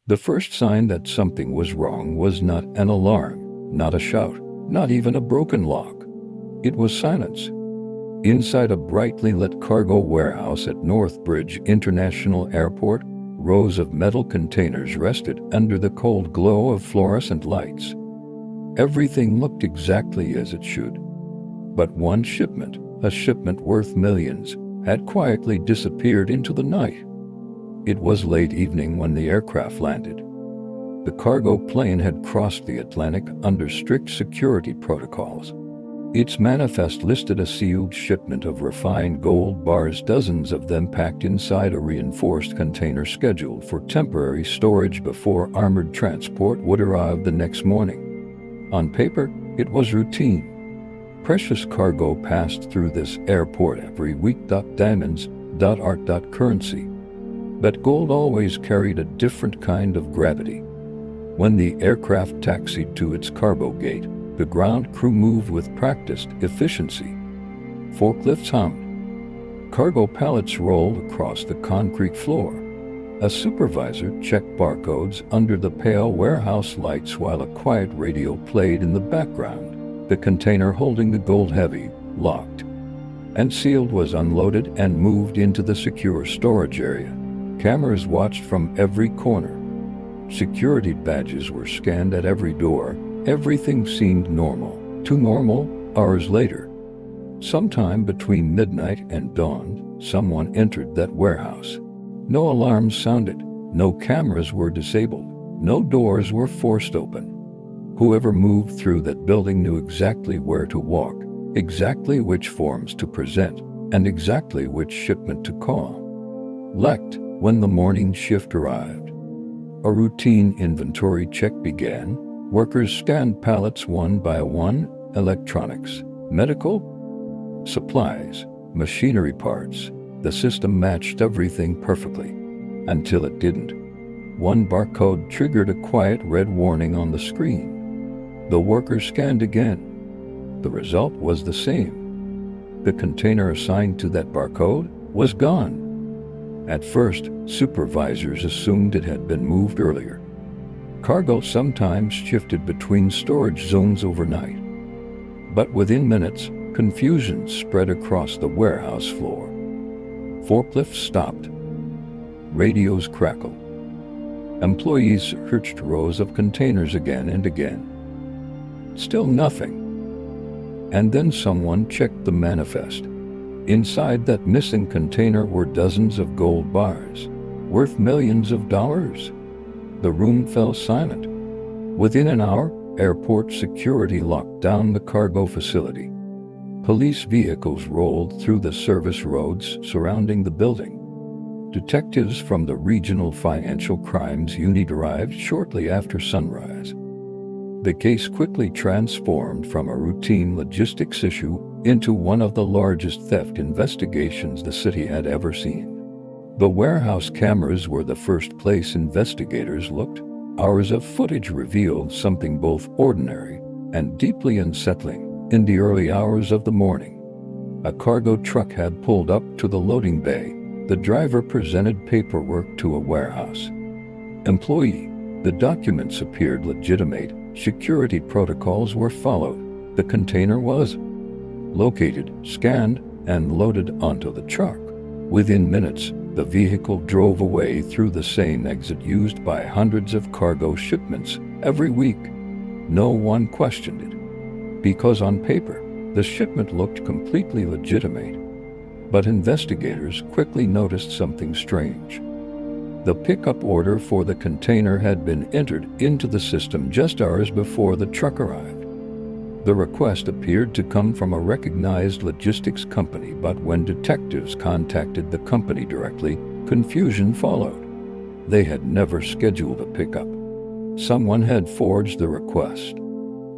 The first sign that something was wrong was not an alarm, not a shout, not even a broken lock. It was silence. Inside a brightly lit cargo warehouse at Northbridge International Airport, rows of metal containers rested under the cold glow of fluorescent lights. Everything looked exactly as it should. But one shipment, a shipment worth millions, had quietly disappeared into the night. It was late evening when the aircraft landed. The cargo plane had crossed the Atlantic under strict security protocols. Its manifest listed a sealed shipment of refined gold bars, dozens of them packed inside a reinforced container scheduled for temporary storage before armored transport would arrive the next morning. On paper, it was routine. Precious cargo passed through this airport every week. Diamonds, art, currency. But gold always carried a different kind of gravity. When the aircraft taxied to its cargo gate, the ground crew moved with practiced efficiency. Forklifts hummed. Cargo pallets rolled across the concrete floor. A supervisor checked barcodes under the pale warehouse lights while a quiet radio played in the background. The container holding the gold heavy, locked, and sealed was unloaded and moved into the secure storage area. Cameras watched from every corner. Security badges were scanned at every door. Everything seemed normal. Too normal. Hours later, sometime between midnight and dawn, someone entered that warehouse. No alarms sounded. No cameras were disabled. No doors were forced open. Whoever moved through that building knew exactly where to walk, exactly which forms to present, and exactly which shipment to call. Lect. When the morning shift arrived, a routine inventory check began. Workers scanned pallets one by one, electronics, medical, supplies, machinery parts. The system matched everything perfectly, until it didn't. One barcode triggered a quiet red warning on the screen. The workers scanned again. The result was the same. The container assigned to that barcode was gone. At first, supervisors assumed it had been moved earlier. Cargo sometimes shifted between storage zones overnight. But within minutes, confusion spread across the warehouse floor. Forklifts stopped. Radios crackled. Employees searched rows of containers again and again. Still nothing. And then someone checked the manifest. Inside that missing container were dozens of gold bars, worth millions of dollars. The room fell silent. Within an hour, airport security locked down the cargo facility. Police vehicles rolled through the service roads surrounding the building. Detectives from the Regional Financial Crimes Unit arrived shortly after sunrise. The case quickly transformed from a routine logistics issue into one of the largest theft investigations the city had ever seen. The warehouse cameras were the first place investigators looked. Hours of footage revealed something both ordinary and deeply unsettling. In the early hours of the morning, a cargo truck had pulled up to the loading bay. The driver presented paperwork to a warehouse employee. The documents appeared legitimate. Security protocols were followed. The container was located, scanned, and loaded onto the truck. Within minutes, the vehicle drove away through the same exit used by hundreds of cargo shipments every week. No one questioned it, because on paper, the shipment looked completely legitimate. But investigators quickly noticed something strange. The pickup order for the container had been entered into the system just hours before the truck arrived. The request appeared to come from a recognized logistics company, but when detectives contacted the company directly, confusion followed. They had never scheduled a pickup. Someone had forged the request,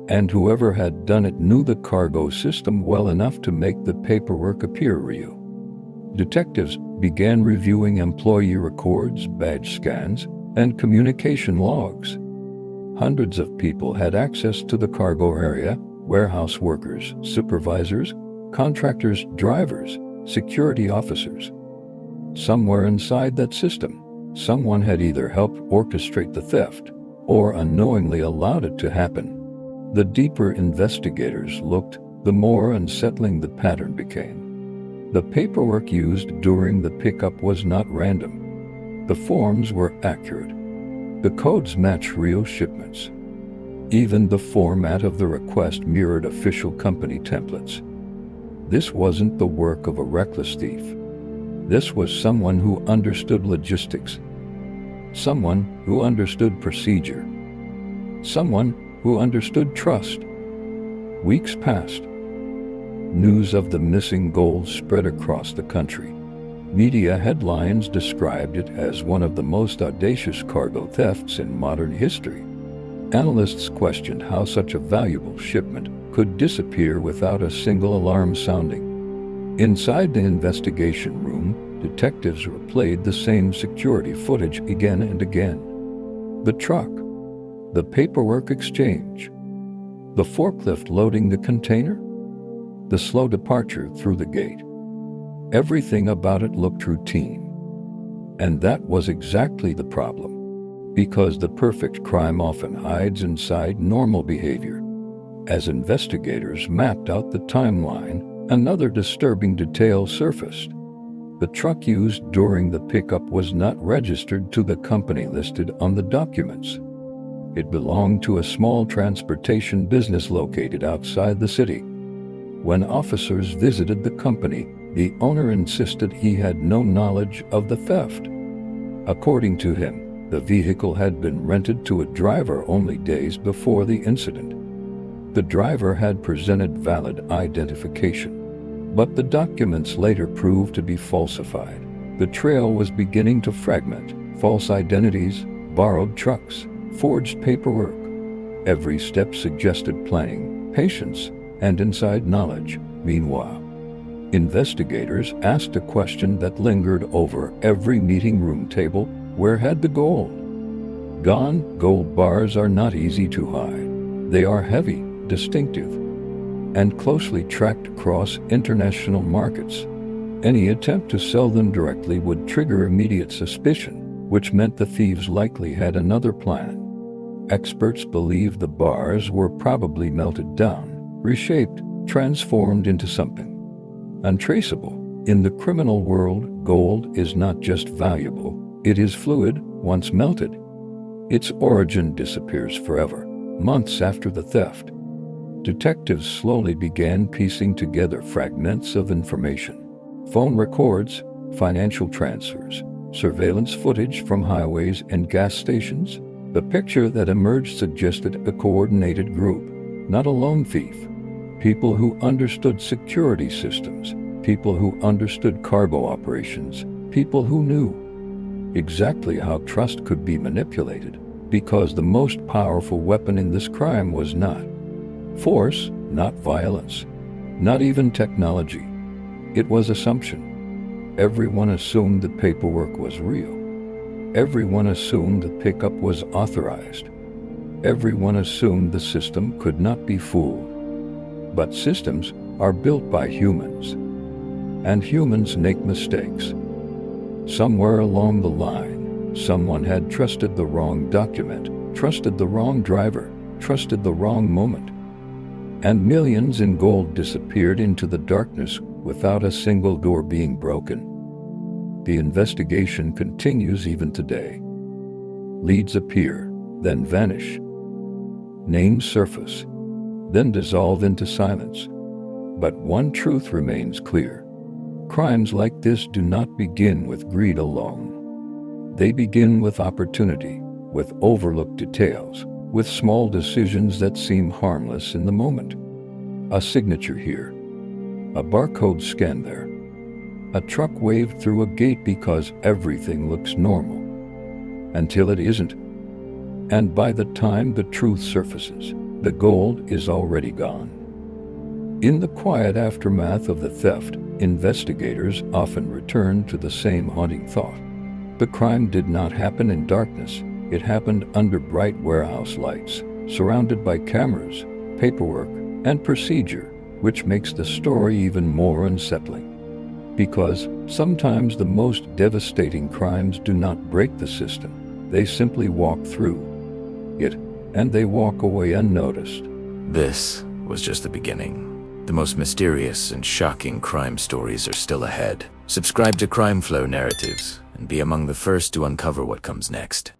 and whoever had done it knew the cargo system well enough to make the paperwork appear real. Detectives began reviewing employee records, badge scans, and communication logs. Hundreds of people had access to the cargo area: warehouse workers, supervisors, contractors, drivers, security officers. Somewhere inside that system, Someone had either helped orchestrate the theft or unknowingly allowed it to happen. The deeper investigators looked, the more unsettling the pattern became. The paperwork used during the pickup was not random. The forms were accurate. The codes matched real shipments. Even the format of the request mirrored official company templates. This wasn't the work of a reckless thief. This was someone who understood logistics, someone who understood procedure, someone who understood trust. Weeks passed. News of the missing gold spread across the country. Media headlines described it as one of the most audacious cargo thefts in modern history. Analysts questioned how such a valuable shipment could disappear without a single alarm sounding. Inside the investigation room, detectives replayed the same security footage again and again. The truck, the paperwork exchange, the forklift loading the container, the slow departure through the gate. Everything about it looked routine. And that was exactly the problem. Because the perfect crime often hides inside normal behavior. As investigators mapped out the timeline, another disturbing detail surfaced. The truck used during the pickup was not registered to the company listed on the documents. It belonged to a small transportation business located outside the city. When officers visited the company, the owner insisted he had no knowledge of the theft. According to him, the vehicle had been rented to a driver only days before the incident. The driver had presented valid identification, but the documents later proved to be falsified. The trail was beginning to fragment. False identities, borrowed trucks, forged paperwork. Every step suggested planning, patience, and inside knowledge. Meanwhile, investigators asked a question that lingered over every meeting room table: where had the gold gone? Gold bars are not easy to hide. They are heavy, distinctive, and closely tracked across international markets. Any attempt to sell them directly would trigger immediate suspicion, which meant the thieves likely had another plan. Experts believe the bars were probably melted down, reshaped, transformed into something untraceable. In the criminal world, gold is not just valuable, it is fluid. Once melted, its origin disappears forever. Months after the theft, detectives slowly began piecing together fragments of information. Phone records, financial transfers, surveillance footage from highways and gas stations. The picture that emerged suggested a coordinated group, not a lone thief. People who understood security systems, people who understood cargo operations, people who knew exactly how trust could be manipulated, because the most powerful weapon in this crime was not force, not violence, not even technology. It was assumption. Everyone assumed the paperwork was real. Everyone assumed the pickup was authorized. Everyone assumed the system could not be fooled. But systems are built by humans, and humans make mistakes. Somewhere along the line, someone had trusted the wrong document, trusted the wrong driver, trusted the wrong moment. And millions in gold disappeared into the darkness without a single door being broken. The investigation continues even today. Leads appear, then vanish. Names surface, then dissolve into silence. But one truth remains clear. Crimes like this do not begin with greed alone. They begin with opportunity, with overlooked details, with small decisions that seem harmless in the moment. A signature here, a barcode scanned there, a truck waved through a gate because everything looks normal, until it isn't. And by the time the truth surfaces, the gold is already gone. In the quiet aftermath of the theft, investigators often return to the same haunting thought. The crime did not happen in darkness. It happened under bright warehouse lights, surrounded by cameras, paperwork, and procedure, which makes the story even more unsettling. Because sometimes the most devastating crimes do not break the system. They simply walk through it, and they walk away unnoticed. This was just the beginning. The most mysterious and shocking crime stories are still ahead. Subscribe to Crime Flow Narratives and be among the first to uncover what comes next.